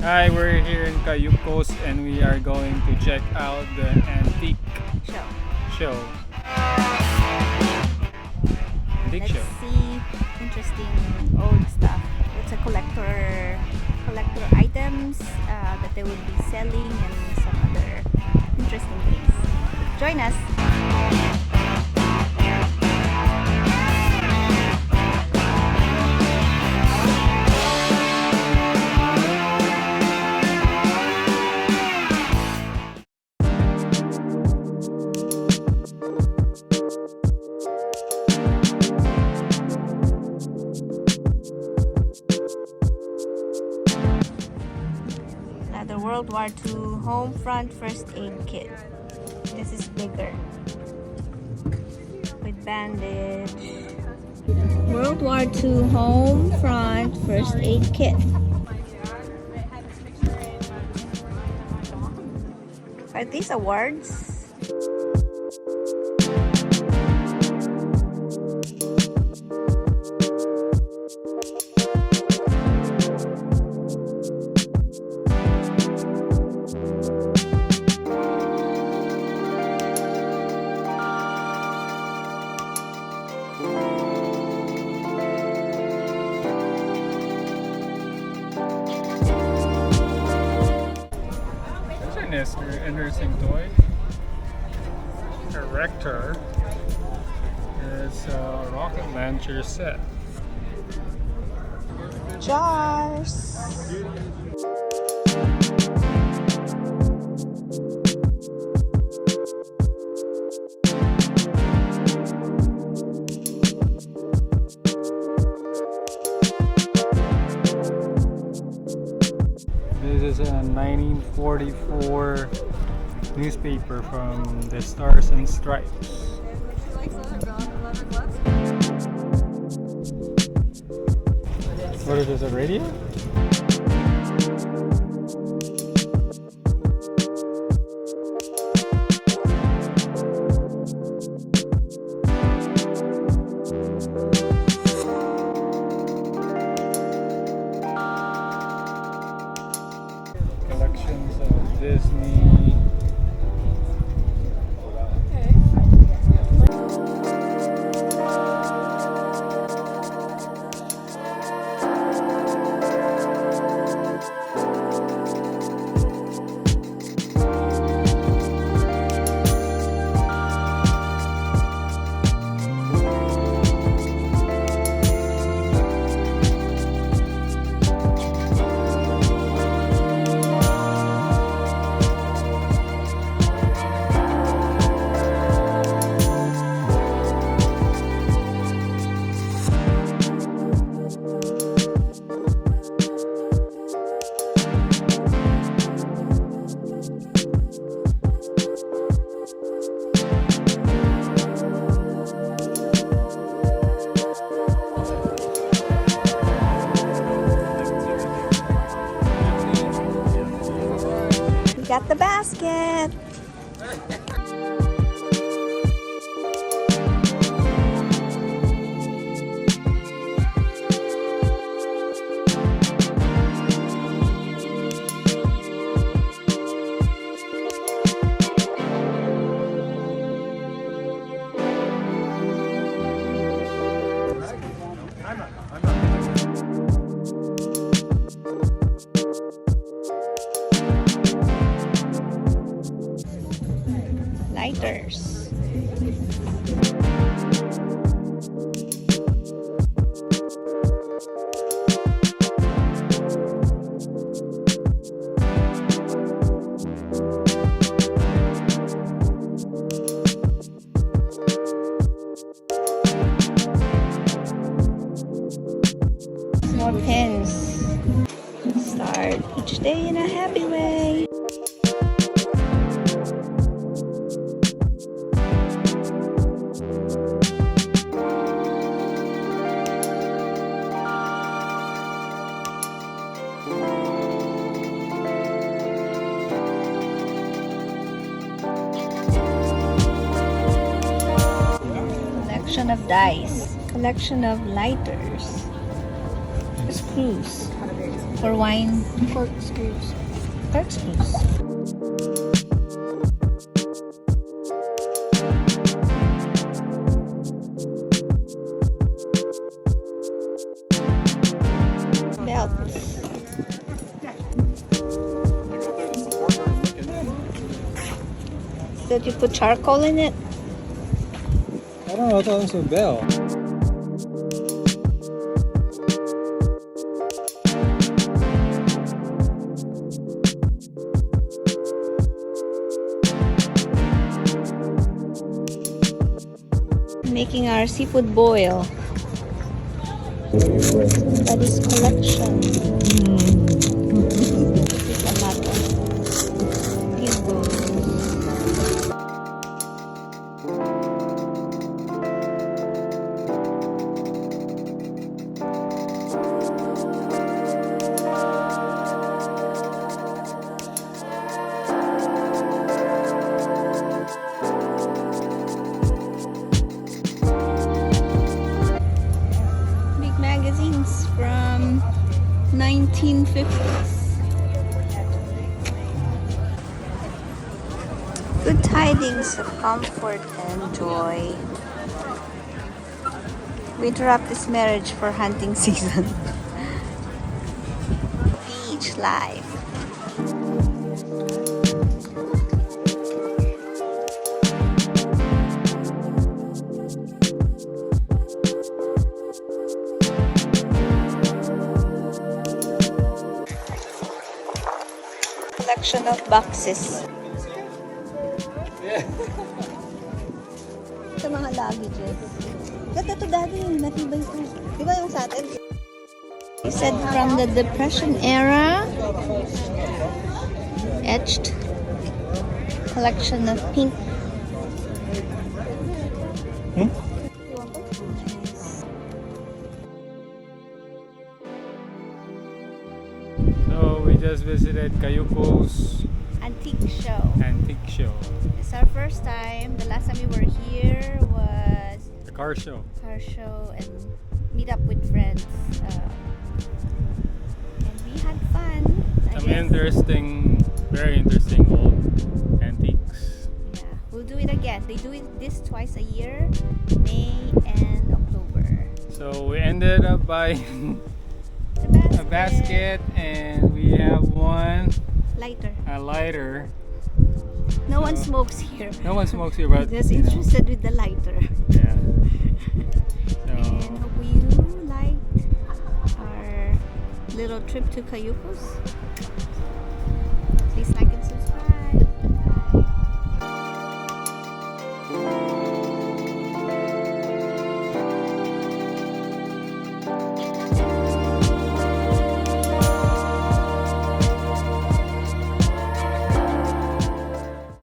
Hi, we're here in Cayucos and we are going to check out the antique show. Antique Let's show. see interesting old stuff. It's a collector items that they will be selling and some other interesting things. Join us. The World War II home front first aid kit. This is bigger with bandage. World War II home front first aid kit. Are these awards? That's an interesting toy. A rector. It's a rocket launcher set. Jars. This is a 1944 newspaper from the Stars and Stripes. What is this, a radio? Collections of Disney. Got the basket. Lighters. More pins. Start each day in a happy way. Collection of dice. Collection of lighters. Screws. for wine. Corkscrews. Corkscrews. Belts. Did you put charcoal in it? I don't know, I thought it was a bell. Making our seafood boil. That is collection. This is a lot of Cayucos. Big magazines from 1950s. Good tidings of comfort and joy. We interrupt this marriage for hunting season. Beach life. Collection of boxes. Sa mga luggages. Ganda to dati yung matibay ito. Di ba yung sa atin? He said from the Depression era. Etched. Collection of pink. So we just visited Cayucos Antique show. Antique Show. It's our first time. The last time we were here was The car show. car show and meet up with friends. And we had fun. I Some guess. interesting, very interesting old antiques. Yeah, we'll do it again. They do this twice a year, May and October. So we ended up buying The a basket, and we have lighter. a lighter. No one So- smokes here. No one smokes here, but Just you know, interested with the lighter. yeah. And So hope you liked our little trip to Cayucos.